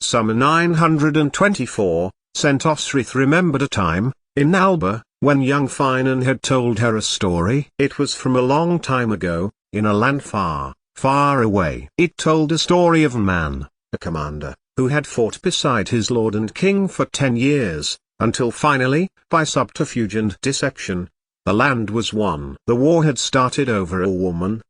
Summer 924, St. Osrith remembered a time, in Alba, when young Finan had told her a story. It was from a long time ago, in a land far, far away. It told a story of a man, a commander, who had fought beside his lord and king for 10 years, until finally, by subterfuge and deception, the land was won. The war had started over a woman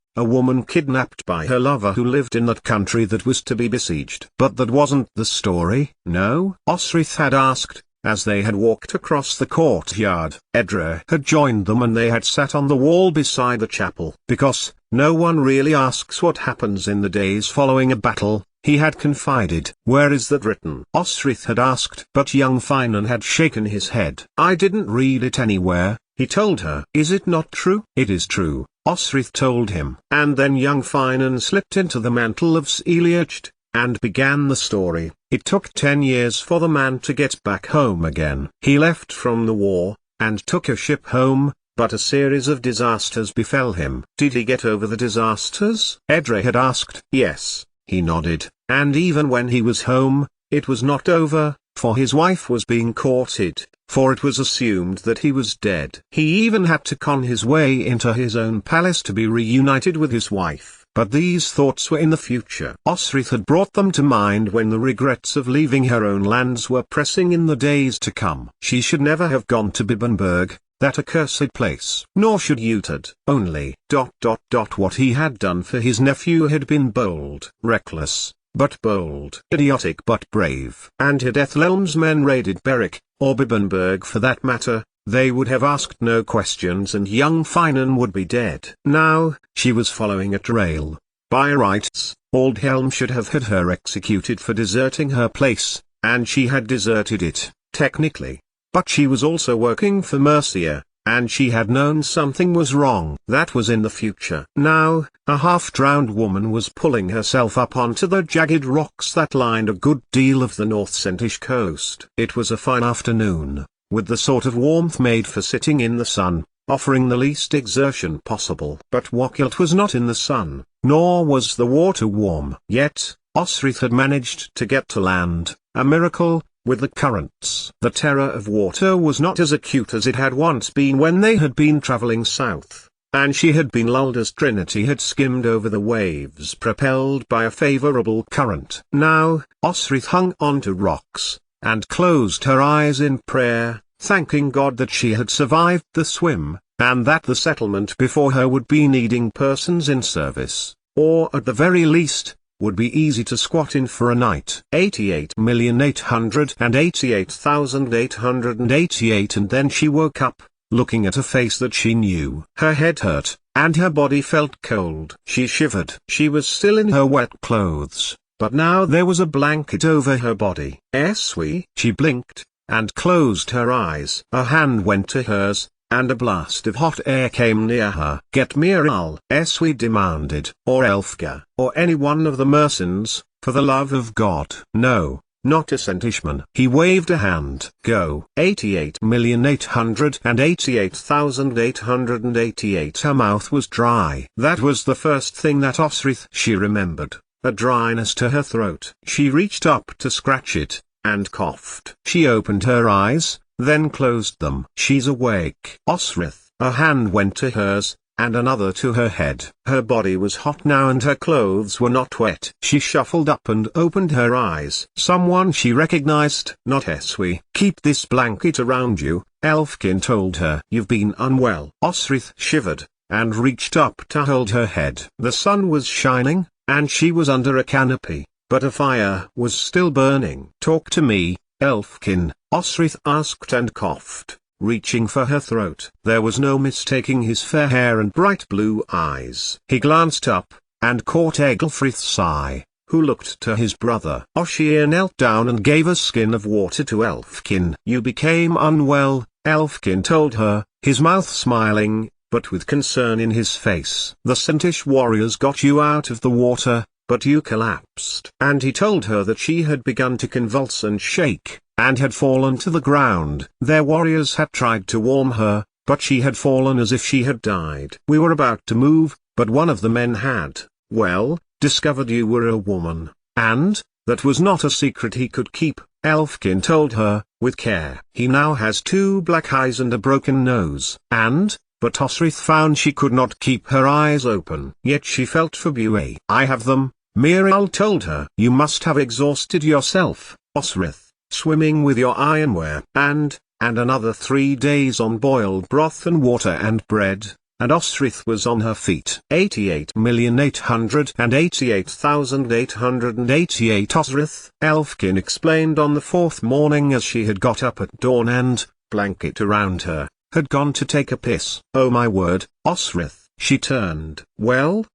kidnapped by her lover who lived in that country that was to be besieged. But that wasn't the story. No, Osrith had asked, as they had walked across the courtyard. Edra had joined them and they had sat on the wall beside the chapel. Because, no one really asks what happens in the days following a battle, he had confided. Where is that written? Osrith had asked. But young Finan had shaken his head. I didn't read it anywhere, he told her. Is it not true? It is true, Osrith told him. And then young Finan slipped into the mantle of Seliacht, and began the story. It took 10 years for the man to get back home again. He left from the war, and took a ship home, but a series of disasters befell him. Did he get over the disasters? Edra had asked. Yes, he nodded, and even when he was home, it was not over, for his wife was being courted, for it was assumed that he was dead. He even had to con his way into his own palace to be reunited with his wife. But these thoughts were in the future. Osrith had brought them to mind when the regrets of leaving her own lands were pressing in the days to come. She should never have gone to Bibbenberg, that accursed place. Nor should Utad. Only, what he had done for his nephew had been bold. Reckless, but bold. Idiotic but brave. And had Ethelhelm's men raided Berwick, or Bibbenberg for that matter, they would have asked no questions and young Finan would be dead. Now, she was following a trail. By rights, Aldhelm should have had her executed for deserting her place, and she had deserted it, technically. But she was also working for Mercia, and she had known something was wrong. That was in the future. Now, a half-drowned woman was pulling herself up onto the jagged rocks that lined a good deal of the North Sentish coast. It was a fine afternoon, with the sort of warmth made for sitting in the sun, offering the least exertion possible. But Wakilt was not in the sun, nor was the water warm. Yet, Osrith had managed to get to land, a miracle, with the currents. The terror of water was not as acute as it had once been when they had been traveling south, and she had been lulled as Trinity had skimmed over the waves propelled by a favorable current. Now, Osrith hung onto rocks, and closed her eyes in prayer, thanking God that she had survived the swim, and that the settlement before her would be needing persons in service, or at the very least, would be easy to squat in for a night. 88,888,888 and then she woke up, looking at a face that she knew. Her head hurt, and her body felt cold. She shivered. She was still in her wet clothes, but now there was a blanket over her body. Eswi. She blinked, and closed her eyes. A hand went to hers, and a blast of hot air came near her. Get me a Al, Eswi demanded, or Elfgar, or any one of the Mersins, for the love of God. No, not a Sentishman. He waved a hand. Go. 88,888,888. Her mouth was dry. That was the first thing that Osrith she remembered, a dryness to her throat. She reached up to scratch it, and coughed. She opened her eyes, then closed them. She's awake. Osrith. A hand went to hers, and another to her head. Her body was hot now and her clothes were not wet. She shuffled up and opened her eyes. Someone she recognized. Not Eswi. Keep this blanket around you, Elfkin told her. You've been unwell. Osrith shivered, and reached up to hold her head. The sun was shining, and she was under a canopy, but a fire was still burning. Talk to me, Elfkin, Osrith asked and coughed, reaching for her throat. There was no mistaking his fair hair and bright blue eyes. He glanced up, and caught Egelfrith's eye, who looked to his brother. Oshir knelt down and gave a skin of water to Elfkin. You became unwell, Elfkin told her, his mouth smiling, but with concern in his face. The Sentish warriors got you out of the water, but you collapsed. And he told her that she had begun to convulse and shake, and had fallen to the ground. Their warriors had tried to warm her, but she had fallen as if she had died. We were about to move, but one of the men had, well, discovered you were a woman, and, that was not a secret he could keep, Elfkin told her, with care. He now has 2 black eyes and a broken nose. But Osrith found she could not keep her eyes open. Yet she felt for Buey. I have them, Miriel told her. You must have exhausted yourself, Osrith, swimming with your ironware. And another 3 days on boiled broth and water and bread. And Osrith was on her feet. 88,888,888 Osrith, Elfkin explained on the 4th morning as she had got up at dawn and, blanket around her, had gone to take a piss. Oh my word, Osrith. She turned. Well?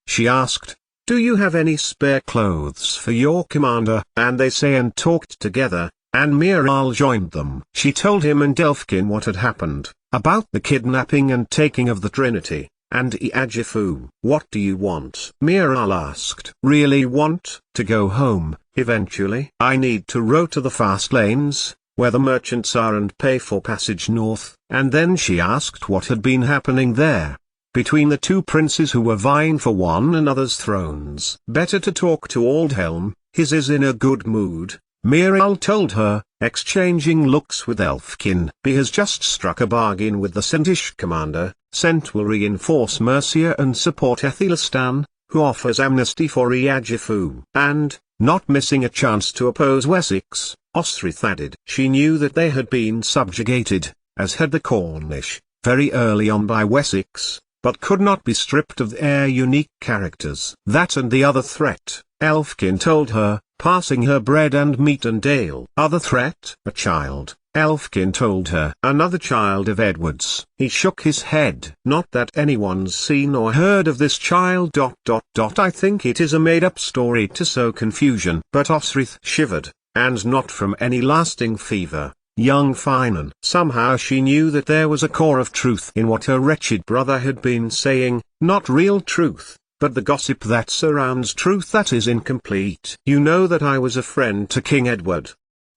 She asked. Do you have any spare clothes for your commander? And they say and talked together, and Miriel joined them. She told him and Elfkin what had happened, about the kidnapping and taking of the Trinity, and Iajifu. What do you want? Miriel asked. Really want to go home, eventually. I need to row to the fast lanes, where the merchants are, and pay for passage north. And then she asked what had been happening there, between the 2 princes who were vying for one another's thrones. Better to talk to Aldhelm, his is in a good mood, Miriel told her, exchanging looks with Elfkin. He has just struck a bargain with the Sentish commander, sent will reinforce Mercia and support Athelistan, who offers amnesty for Iajifu. And, not missing a chance to oppose Wessex, Osrith added. She knew that they had been subjugated, as had the Cornish, very early on by Wessex, but could not be stripped of their unique characters. That and the other threat, Elfkin told her, passing her bread and meat and ale. Other threat? A child, Elfkin told her. Another child of Edward's. He shook his head. Not that anyone's seen or heard of this child. I think it is a made-up story to sow confusion. But Osrith shivered, and not from any lasting fever. Young Finan. Somehow she knew that there was a core of truth in what her wretched brother had been saying, not real truth, but the gossip that surrounds truth that is incomplete. You know that I was a friend to King Edward,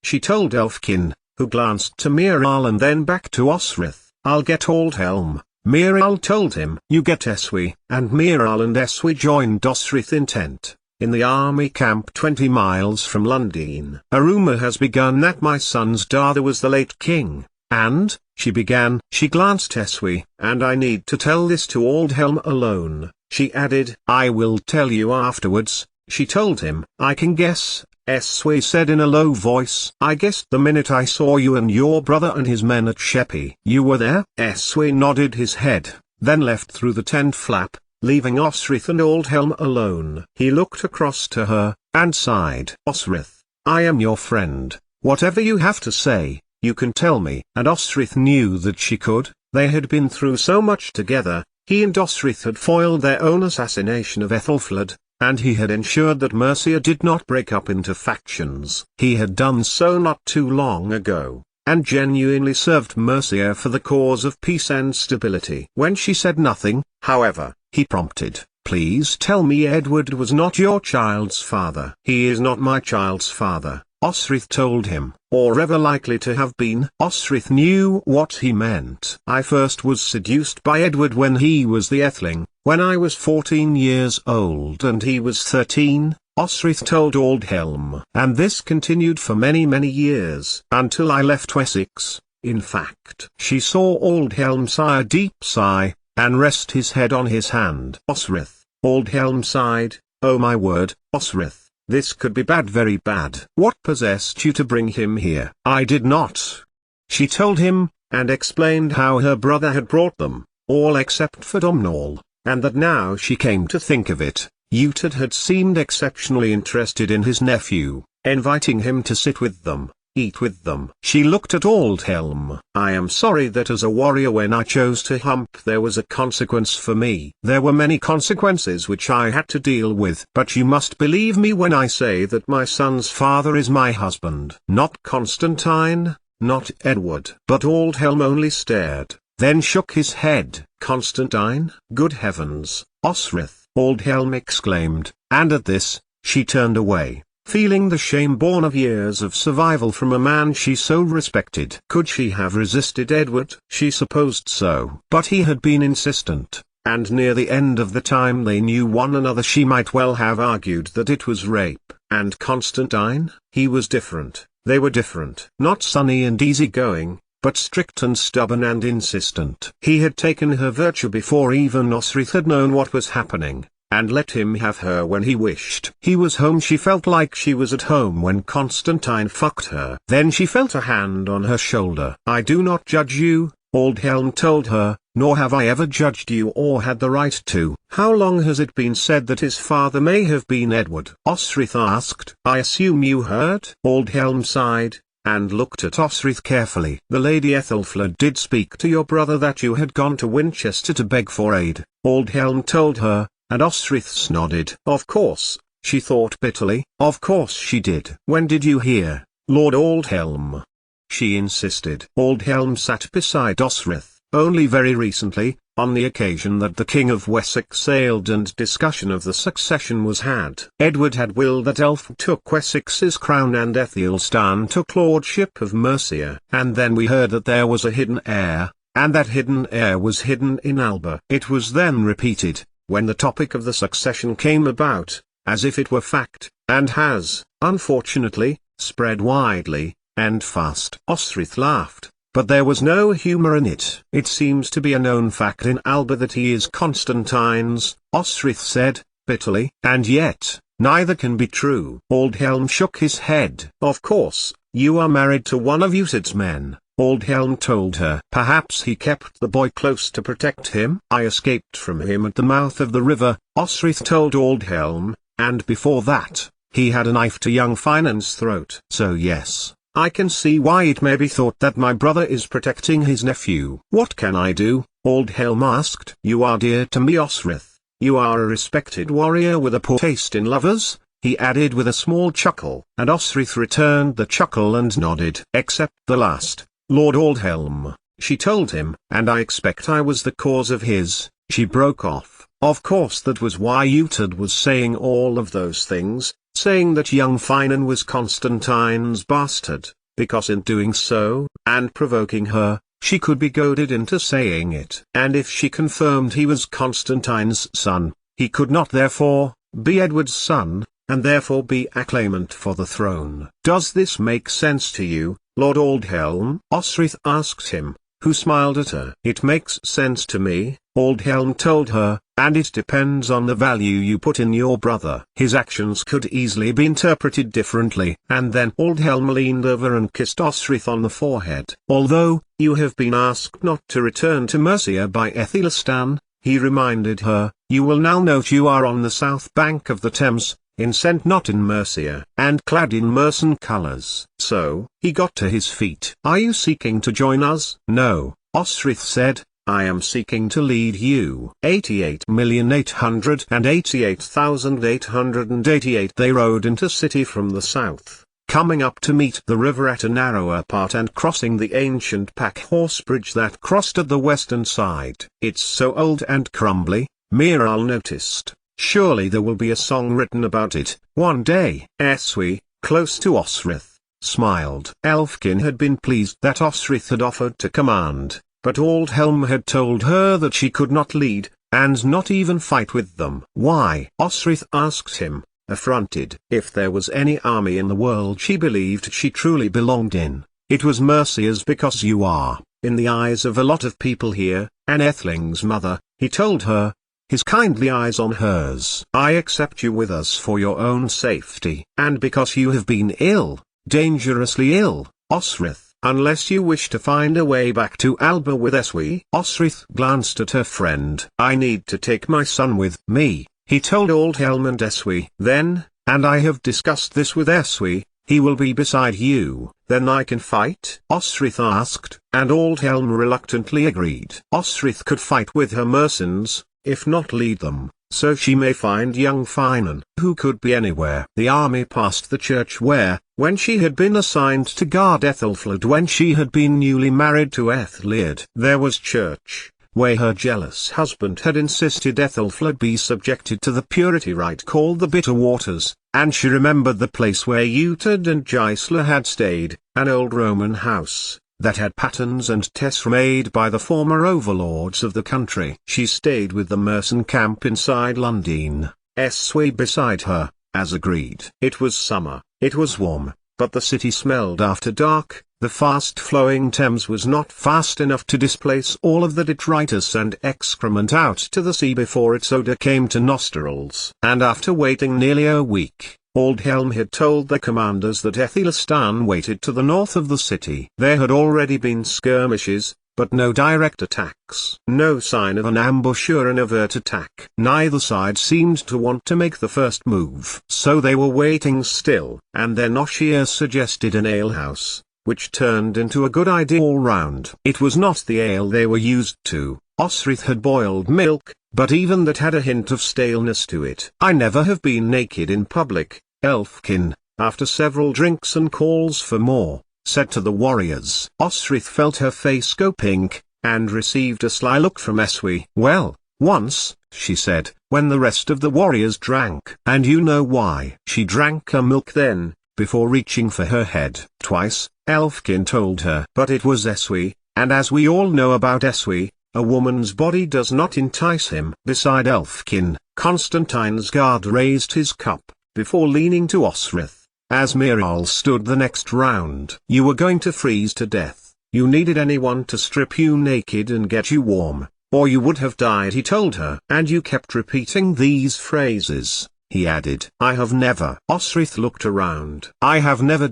she told Elfkin, who glanced to Miriel and then back to Osrith. I'll get Aldhelm, Miriel told him. You get Eswi. And Miriel and Eswi joined Osrith in tent, in the army camp 20 miles from Lundin. A rumor has begun that my son's father was the late king, and, she began. She glanced Eswi. And I need to tell this to Aldhelm alone, she added. I will tell you afterwards, she told him. I can guess, Eswi said in a low voice. I guessed the minute I saw you and your brother and his men at Sheppey. You were there? Eswi nodded his head, then left through the tent flap, leaving Osrith and Aldhelm alone. He looked across to her, and sighed. Osrith, I am your friend. Whatever you have to say, you can tell me. And Osrith knew that she could. They had been through so much together. He and Osrith had foiled their own assassination of Ethelfled, and he had ensured that Mercia did not break up into factions. He had done so not too long ago, and genuinely served Mercia for the cause of peace and stability. When she said nothing, however, he prompted. Please tell me Edward was not your child's father. He is not my child's father, Osrith told him, or ever likely to have been. Osrith knew what he meant. I first was seduced by Edward when he was the Etheling, when I was 14 years old and he was 13, Osrith told Aldhelm. And this continued for many years, until I left Wessex. In fact, she saw Aldhelm sigh a deep sigh, and rest his head on his hand. Osrith, Aldhelm sighed. Oh my word, Osrith. This could be bad, very bad. What possessed you to bring him here? I did not. She told him, and explained how her brother had brought them, all except for Domhnall, and that now she came to think of it, Uhtred had seemed exceptionally interested in his nephew, inviting him to sit with them, eat with them. She looked at Aldhelm. I am sorry that as a warrior when I chose to hump there was a consequence for me. There were many consequences which I had to deal with. But you must believe me when I say that my son's father is my husband. Not Constantine, not Edward. But Aldhelm only stared, then shook his head. Constantine? Good heavens, Osrith, Aldhelm exclaimed, and at this, she turned away, feeling the shame born of years of survival from a man she so respected. Could she have resisted Edward? She supposed so. But he had been insistent, and near the end of the time they knew one another she might well have argued that it was rape. And Constantine? He was different. They were different. Not sunny and easygoing, but strict and stubborn and insistent. He had taken her virtue before even Osrith had known what was happening, and let him have her when he wished. He was home. She felt like she was at home when Constantine fucked her. Then she felt a hand on her shoulder. "I do not judge you," Aldhelm told her, "nor have I ever judged you or had the right to." "How long has it been said that his father may have been Edward?" Osrith asked. "I assume you heard?" Aldhelm sighed, and looked at Osrith carefully. "The Lady Ethelflaed did speak to your brother that you had gone to Winchester to beg for aid," Aldhelm told her, and Osrith nodded. "Of course," she thought bitterly, "of course she did." "When did you hear, Lord Aldhelm?" she insisted. Aldhelm sat beside Osrith. "Only very recently, on the occasion that the King of Wessex sailed and discussion of the succession was had. Edward had willed that Elf took Wessex's crown and Aethelstan took lordship of Mercia. And then we heard that there was a hidden heir, and that hidden heir was hidden in Alba." It was then repeated, when the topic of the succession came about, as if it were fact, and has, unfortunately, spread widely, and fast. Osrith laughed, but there was no humor in it. "It seems to be a known fact in Alba that he is Constantine's," Osrith said, bitterly. "And yet, neither can be true." Aldhelm shook his head. "Of course, you are married to one of Usad's men," Aldhelm told her. "Perhaps he kept the boy close to protect him." "I escaped from him at the mouth of the river," Osrith told Aldhelm, "and before that, he had a knife to young Finan's throat." "So yes, I can see why it may be thought that my brother is protecting his nephew." "What can I do?" Aldhelm asked. "You are dear to me, Osrith. You are a respected warrior with a poor taste in lovers," he added with a small chuckle. And Osrith returned the chuckle and nodded. "Except the last, Lord Aldhelm," she told him. "And I expect I was the cause of his," she broke off. "Of course that was why Utad was saying all of those things, saying that young Finan was Constantine's bastard, because in doing so, and provoking her, she could be goaded into saying it. And if she confirmed he was Constantine's son, he could not therefore, be Edward's son, and therefore be a claimant for the throne. Does this make sense to you, Lord Aldhelm?" Osrith asked him, who smiled at her. "It makes sense to me," Aldhelm told her, "and it depends on the value you put in your brother. His actions could easily be interpreted differently." And then Aldhelm leaned over and kissed Osrith on the forehead. "Although, you have been asked not to return to Mercia by Aethelstan," he reminded her, "you will now note you are on the south bank of the Thames, in Sent not in Mercia, and clad in Mercian colours." So, he got to his feet. "Are you seeking to join us?" "No," Osrith said, "I am seeking to lead you." 88,888,888. They rode into city from the south, coming up to meet the river at a narrower part and crossing the ancient pack horse bridge that crossed at the western side. "It's so old and crumbly," Miral noticed. "Surely there will be a song written about it, one day." Eswi, close to Osrith, smiled. Elfkin had been pleased that Osrith had offered to command, but Aldhelm had told her that she could not lead, and not even fight with them. "Why?" Osrith asked him, affronted. If there was any army in the world she believed she truly belonged in, it was Mercia's. "Because you are, in the eyes of a lot of people here, an Ethling's mother," he told her, his kindly eyes on hers. "I accept you with us for your own safety. And because you have been ill, dangerously ill, Osrith, unless you wish to find a way back to Alba with Eswi." Osrith glanced at her friend. "I need to take my son with me," he told Aldhelm and Eswi. "Then, and I have discussed this with Eswi, he will be beside you." "Then I can fight?" Osrith asked, and Aldhelm reluctantly agreed. Osrith could fight with her Mercians, if not lead them, so she may find young Finan, who could be anywhere. The army passed the church where, when she had been assigned to guard Ethelflaed when she had been newly married to Aethliad. There was church, where her jealous husband had insisted Ethelflaed be subjected to the purity rite called the Bitter Waters, and she remembered the place where Utad and Gisela had stayed, an old Roman house that had patterns and tessera made by the former overlords of the country. She stayed with the Mercian camp inside Lundine, Eswi beside her, as agreed. It was summer, it was warm, but the city smelled after dark. The fast-flowing Thames was not fast enough to displace all of the detritus and excrement out to the sea before its odor came to nostrils. And after waiting nearly a week, Aldhelm had told the commanders that Athelistan waited to the north of the city. There had already been skirmishes, but no direct attacks. No sign of an ambush or an overt attack. Neither side seemed to want to make the first move. So they were waiting still. And then Oshir suggested an alehouse, which turned into a good idea all round. It was not the ale they were used to. Osrith had boiled milk, but even that had a hint of staleness to it. I never have been naked in public, Elfkin, after several drinks and calls for more, said to the warriors. Osrith felt her face go pink, and received a sly look from Eswi. Well, once, she said, when the rest of the warriors drank. And you know why. She drank her milk then, before reaching for her head. Twice, Elfkin told her. But it was Eswi, and as we all know about Eswi, a woman's body does not entice him. Beside Elfkin, Constantine's guard raised his cup, before leaning to Osrith. As Miral stood the next round. You were going to freeze to death. You needed anyone to strip you naked and get you warm, or you would have died, he told her. And you kept repeating these phrases, he added. I have never. Osrith looked around. I have never ...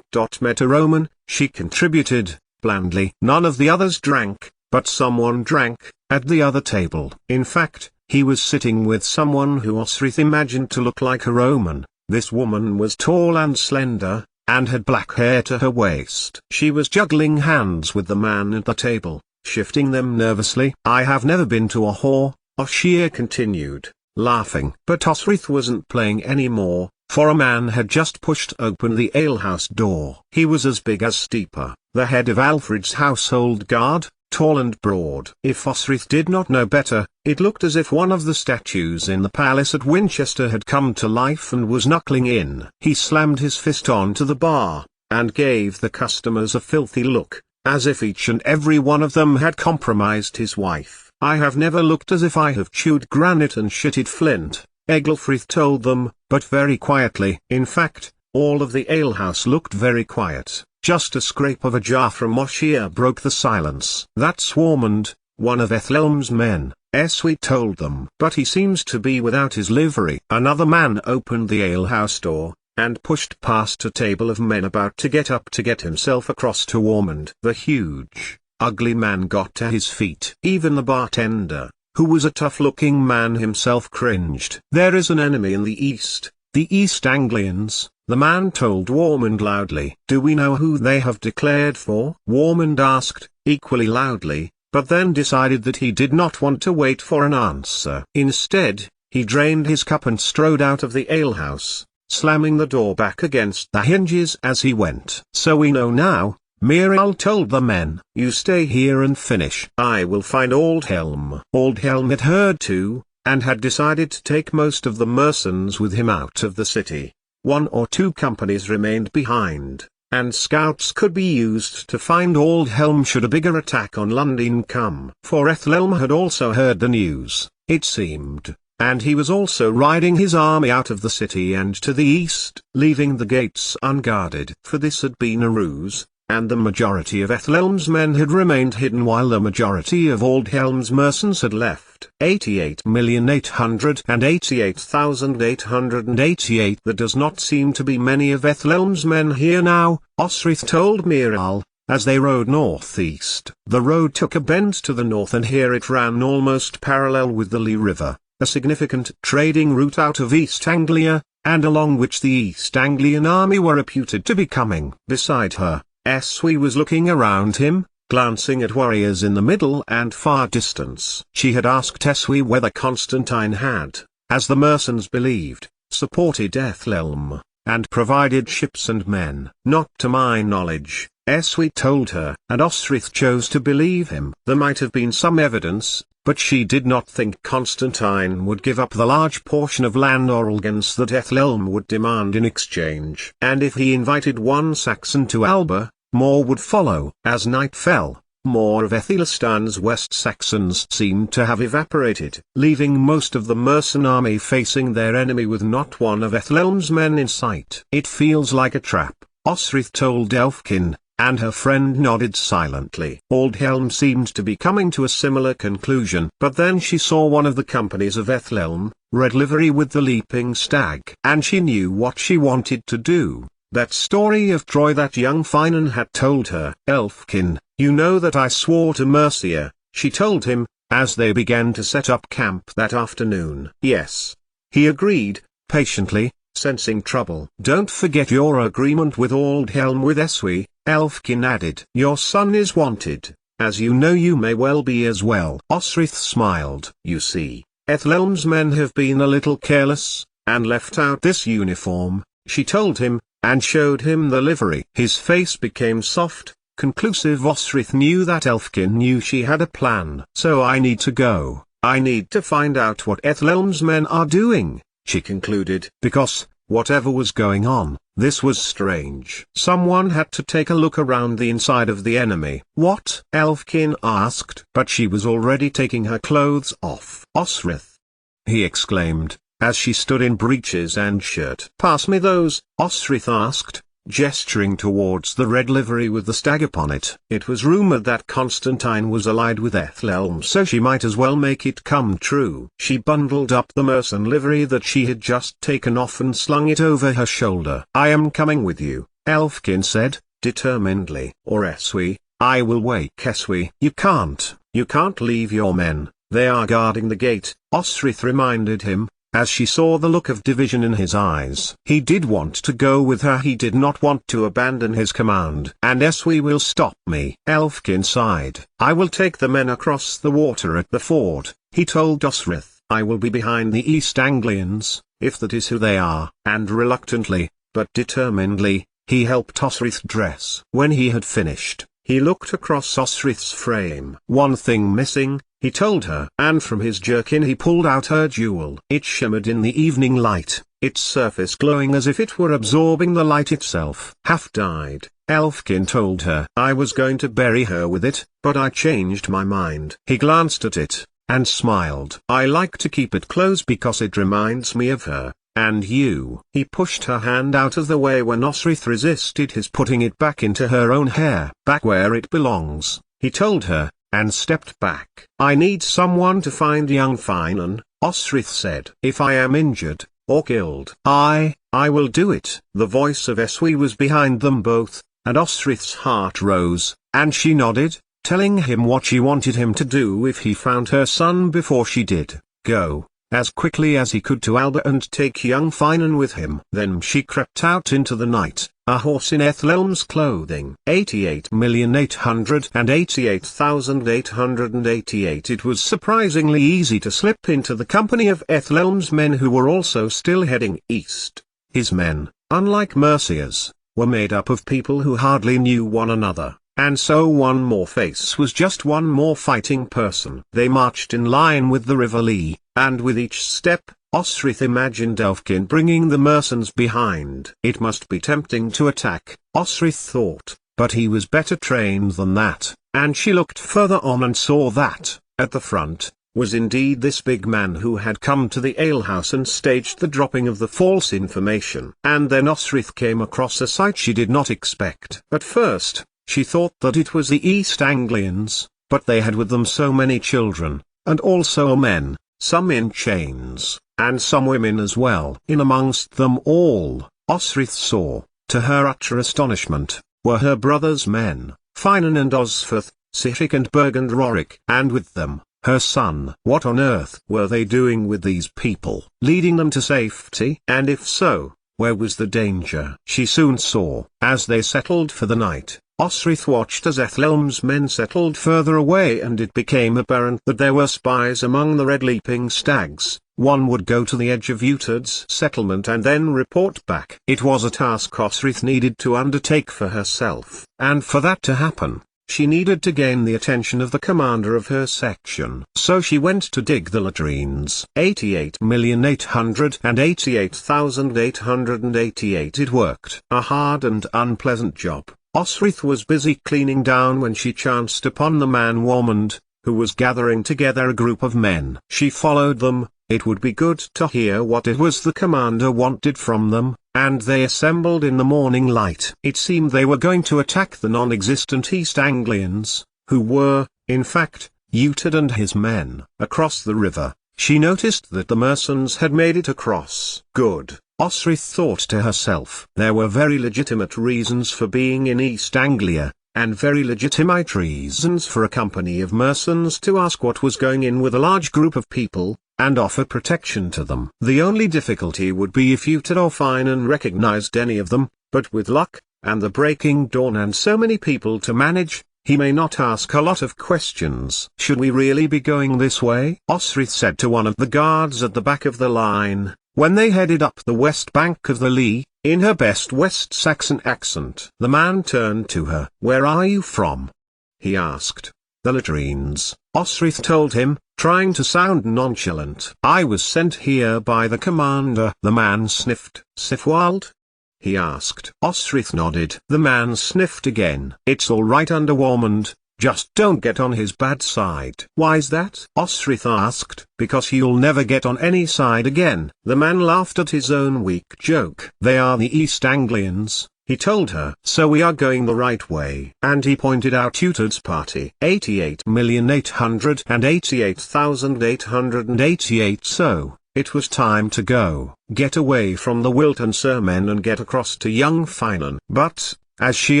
met a Roman, she contributed, blandly. None of the others drank, but someone drank, at the other table. In fact, he was sitting with someone who Osrith imagined to look like a Roman. This woman was tall and slender, and had black hair to her waist. She was juggling hands with the man at the table, shifting them nervously. I have never been to a whore, Oshir continued, laughing. But Osrith wasn't playing anymore, for a man had just pushed open the alehouse door. He was as big as Steeper, the head of Alfred's household guard, tall and broad. If Osrith did not know better, it looked as if one of the statues in the palace at Winchester had come to life and was knuckling in. He slammed his fist onto the bar, and gave the customers a filthy look, as if each and every one of them had compromised his wife. I have never looked as if I have chewed granite and shitted flint, Egelfrith told them, but very quietly. In fact, all of the alehouse looked very quiet. Just a scrape of a jar from Oshir broke the silence. That's Warmond, one of Ethelm's men, Eswi told them. But he seems to be without his livery. Another man opened the alehouse door, and pushed past a table of men about to get up to get himself across to Warmond. The huge, ugly man got to his feet. Even the bartender, who was a tough-looking man himself, cringed. There is an enemy in the east, the East Anglians, the man told Warmond loudly. Do we know who they have declared for? Warmond asked, equally loudly, but then decided that he did not want to wait for an answer. Instead, he drained his cup and strode out of the alehouse, slamming the door back against the hinges as he went. So we know now, Miral told the men. You stay here and finish. I will find Aldhelm. Aldhelm had heard too, and had decided to take most of the mercenaries with him out of the city. 1 or 2 companies remained behind, and scouts could be used to find Aldhelm should a bigger attack on London come. For Ethelm had also heard the news, it seemed, and he was also riding his army out of the city and to the east, leaving the gates unguarded. For this had been a ruse, and the majority of Ethelm's men had remained hidden while the majority of Aldhelm's mercenaries had left. 88,888,888. There does not seem to be many of Ethelm's men here now, Osrith told Miral, as they rode northeast. The road took a bend to the north and here it ran almost parallel with the Lee River, a significant trading route out of East Anglia, and along which the East Anglian army were reputed to be coming. Beside her, Eswi was looking around him, glancing at warriors in the middle and far distance. She had asked Eswi whether Constantine had, as the mercenaries believed, supported Ethelm, and provided ships and men. Not to my knowledge, Eswi told her. And Osrith chose to believe him. There might have been some evidence, but she did not think Constantine would give up the large portion of land or Orleans that Ethelm would demand in exchange. And if he invited one Saxon to Alba, more would follow. As night fell, more of Aethelstan's West Saxons seemed to have evaporated, leaving most of the Mercian army facing their enemy with not one of Ethelhelm's men in sight. "It feels like a trap," Osrith told Elfkin, and her friend nodded silently. Aldhelm seemed to be coming to a similar conclusion, but then she saw one of the companies of Ethelhelm, red livery with the leaping stag, and she knew what she wanted to do. That story of Troy that young Finan had told her. "Elfkin, you know that I swore to Mercia," she told him, as they began to set up camp that afternoon. "Yes," he agreed, patiently, sensing trouble. "Don't forget your agreement with Aldhelm with Eswi," Elfkin added. "Your son is wanted, as you know you may well be as well." Osrith smiled. "You see, Ethelhelm's men have been a little careless, and left out this uniform," she told him, and showed him the livery. His face became soft, conclusive. Osrith knew that Elfkin knew she had a plan. "So I need to go. I need to find out what Ethelhelm's men are doing," she concluded. Because, whatever was going on, this was strange. Someone had to take a look around the inside of the enemy. "What?" Elfkin asked. But she was already taking her clothes off. "Osrith!" he exclaimed, as she stood in breeches and shirt. "Pass me those," Osrith asked, gesturing towards the red livery with the stag upon it. It was rumored that Constantine was allied with Ethelhelm, so she might as well make it come true. She bundled up the Mercian livery that she had just taken off and slung it over her shoulder. "I am coming with you," Elfkin said, determinedly. "Or Eswi, I will wake Eswi." You can't leave your men, they are guarding the gate," Osrith reminded him, as she saw the look of division in his eyes. He did want to go with her, he did not want to abandon his command. "And Eswi will stop me." Elfkin sighed. "I will take the men across the water at the ford," he told Osrith. "I will be behind the East Anglians, if that is who they are." And reluctantly, but determinedly, he helped Osrith dress. When he had finished, he looked across Osrith's frame. "One thing missing," he told her. And from his jerkin he pulled out her jewel. It shimmered in the evening light, its surface glowing as if it were absorbing the light itself. "Half died," Elfkin told her. "I was going to bury her with it, but I changed my mind." He glanced at it, and smiled. "I like to keep it close because it reminds me of her. And you." He pushed her hand out of the way when Osrith resisted his putting it back into her own hair. "Back where it belongs," he told her, and stepped back. "I need someone to find young Finan," Osrith said. "If I am injured, or killed, I will do it." The voice of Eswi was behind them both, and Osrith's heart rose, and she nodded, telling him what she wanted him to do if he found her son before she did. Go, as quickly as he could to Alba and take young Finan with him. Then she crept out into the night, a horse in Ethelhelm's clothing. 88,888,888. It was surprisingly easy to slip into the company of Ethelhelm's men who were also still heading east. His men, unlike Mercia's, were made up of people who hardly knew one another, and so one more face was just one more fighting person. They marched in line with the river Lee, and with each step, Osrith imagined Elfkin bringing the Mercians behind. It must be tempting to attack, Osrith thought, but he was better trained than that, and she looked further on and saw that, at the front, was indeed this big man who had come to the alehouse and staged the dropping of the false information. And then Osrith came across a sight she did not expect. At first, she thought that it was the East Anglians, but they had with them so many children, and also men, some in chains, and some women as well. In amongst them all, Osrith saw, to her utter astonishment, were her brother's men, Finan and Osferth, Sihrik and Berg and Rorik, and with them, her son. What on earth were they doing with these people? Leading them to safety? And if so, where was the danger? She soon saw. As they settled for the night, Osrith watched as Ethelhelm's men settled further away, and it became apparent that there were spies among the red leaping stags. One would go to the edge of Utard's settlement and then report back. It was a task Osrith needed to undertake for herself, and for that to happen, she needed to gain the attention of the commander of her section. So she went to dig the latrines. 88,888,888. It worked. A hard and unpleasant job, Osrith was busy cleaning down when she chanced upon the man Warmond, who was gathering together a group of men. She followed them. It would be good to hear what it was the commander wanted from them, and they assembled in the morning light. It seemed they were going to attack the non-existent East Anglians, who were, in fact, Uhtred and his men. Across the river, she noticed that the mercenaries had made it across. Good, Osrith thought to herself. There were very legitimate reasons for being in East Anglia, and very legitimate reasons for a company of mercenaries to ask what was going in with a large group of people, and offer protection to them. The only difficulty would be if Uhtred or Finan recognized any of them, but with luck, and the breaking dawn and so many people to manage, he may not ask a lot of questions. Should we really be going this way? Osrith said to one of the guards at the back of the line, when they headed up the west bank of the Lee, in her best West Saxon accent. The man turned to her. "Where are you from?" he asked. "The latrines," Osrith told him, trying to sound nonchalant. "I was sent here by the commander." The man sniffed. "Sifwald?" he asked. Osrith nodded. The man sniffed again. "It's all right under Warmond, just don't get on his bad side." "Why's that?" Osrith asked. "Because you'll never get on any side again." The man laughed at his own weak joke. "They are the East Anglians," he told her. "So we are going the right way." And he pointed out Uhtred's party. 88,888,888. So, it was time to go. Get away from the Wilton men and get across to young Finan. But, as she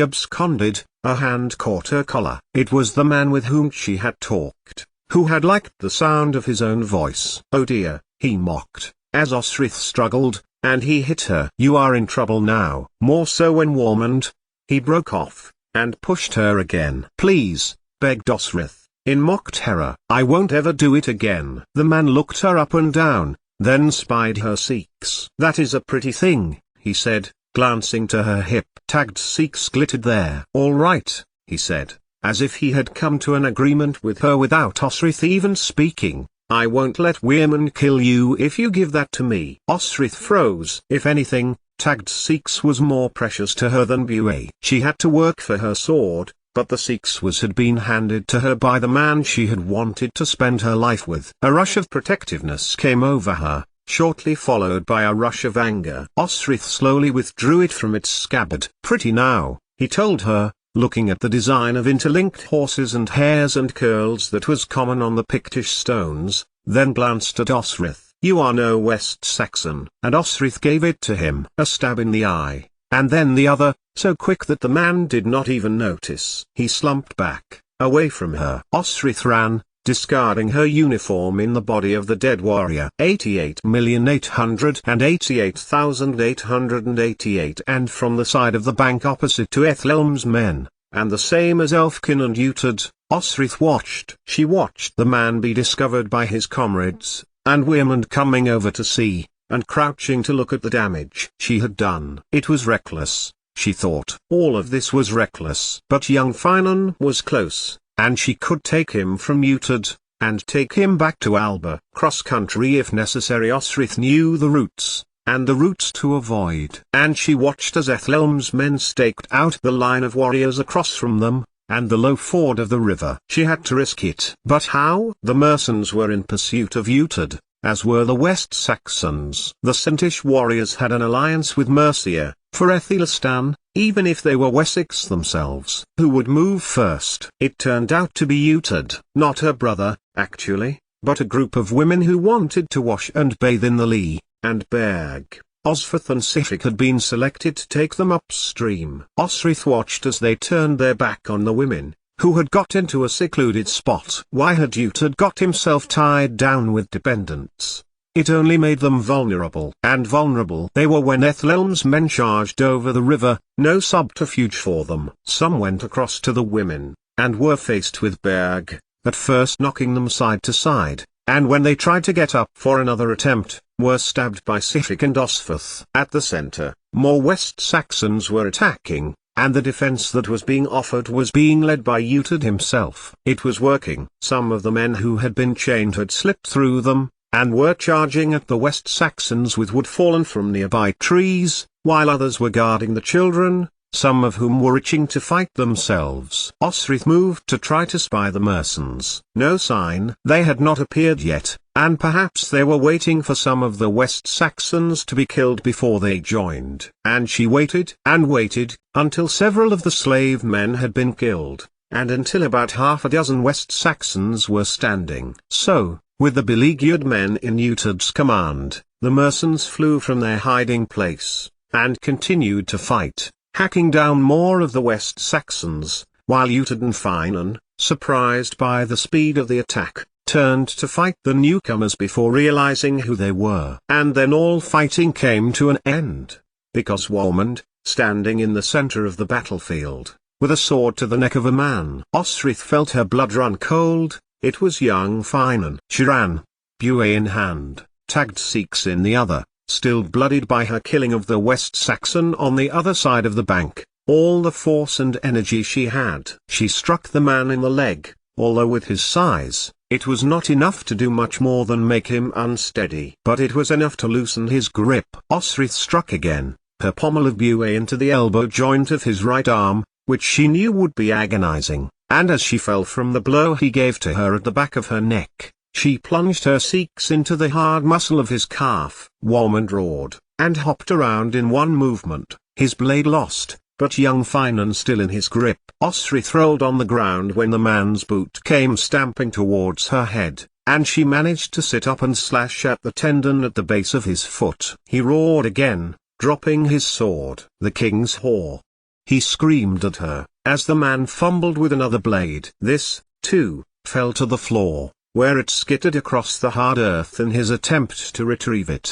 absconded, a hand caught her collar. It was the man with whom she had talked, who had liked the sound of his own voice. "Oh dear," he mocked, as Osrith struggled, and he hit her. "You are in trouble now." More so when Warmond. He broke off, and pushed her again. "Please," begged Osrith, in mock terror. "I won't ever do it again." The man looked her up and down, then spied her Sikhs. "That is a pretty thing," he said, glancing to her hip. Tagged Sikhs glittered there. "All right," he said, as if he had come to an agreement with her without Osrith even speaking. "I won't let women kill you if you give that to me." Osrith froze. If anything, tagged Sikhs was more precious to her than Buey. She had to work for her sword, but the Sikhs had been handed to her by the man she had wanted to spend her life with. A rush of protectiveness came over her, shortly followed by a rush of anger. Osrith slowly withdrew it from its scabbard. "Pretty now," he told her, looking at the design of interlinked horses and hairs and curls that was common on the Pictish stones, then glanced at Osrith. "You are no West Saxon." And Osrith gave it to him. A stab in the eye, and then the other, so quick that the man did not even notice. He slumped back, away from her. Osrith ran, discarding her uniform in the body of the dead warrior. 88,888,888. And from the side of the bank opposite to Ethelm's men, and the same as Elfkin and Uhtred, Osrith watched. She watched the man be discovered by his comrades, and Warmond coming over to see, and crouching to look at the damage she had done. It was reckless, she thought. All of this was reckless. But young Finan was close, and she could take him from Uhtred, and take him back to Alba. Cross-country if necessary. Osrith knew the routes, and the routes to avoid. And she watched as Ethelm's men staked out the line of warriors across from them, and the low ford of the river. She had to risk it. But how? The mercenaries were in pursuit of Uhtred, as were the West Saxons. The Sentish warriors had an alliance with Mercia, for Aethelstan, even if they were Wessex themselves. Who would move first? It turned out to be Uhtred. Not her brother, actually, but a group of women who wanted to wash and bathe in the Lee, and Berg. Osferth and Sifik had been selected to take them upstream. Osrith watched as they turned their back on the women, who had got into a secluded spot. Why had Uhtred got himself tied down with dependents? It only made them vulnerable. And vulnerable they were when Ethelm's men charged over the river, no subterfuge for them. Some went across to the women, and were faced with Berg, at first knocking them side to side, and when they tried to get up for another attempt, were stabbed by Sifik and Osferth. At the center, more West Saxons were attacking, and the defense that was being offered was being led by Uhtred himself. It was working. Some of the men who had been chained had slipped through them, and were charging at the West Saxons with wood fallen from nearby trees, while others were guarding the children, some of whom were itching to fight themselves. Osrith moved to try to spy the Mersons. No sign. They had not appeared yet, and perhaps they were waiting for some of the West Saxons to be killed before they joined. And she waited and waited, until several of the slave men had been killed, and until about half a dozen West Saxons were standing. So, with the beleaguered men in Utud's command, the Mersons flew from their hiding place, and continued to fight, hacking down more of the West Saxons, while Utud and Finan, surprised by the speed of the attack, turned to fight the newcomers before realizing who they were. And then all fighting came to an end, because Warmond, standing in the center of the battlefield, with a sword to the neck of a man, Osrith felt her blood run cold. It was young Finan. She ran, buet in hand, tagged Sikhs in the other, still bloodied by her killing of the West Saxon on the other side of the bank, all the force and energy she had. She struck the man in the leg, although with his size, it was not enough to do much more than make him unsteady. But it was enough to loosen his grip. Osrith struck again, her pommel of buet into the elbow joint of his right arm, which she knew would be agonizing, and as she fell from the blow he gave to her at the back of her neck, she plunged her Sikhs into the hard muscle of his calf. Warmond roared, and hopped around in one movement, his blade lost, but young Finan still in his grip. Osrith rolled on the ground when the man's boot came stamping towards her head, and she managed to sit up and slash at the tendon at the base of his foot. He roared again, dropping his sword. The king's whore! He screamed at her, as the man fumbled with another blade. This, too, fell to the floor, where it skittered across the hard earth in his attempt to retrieve it.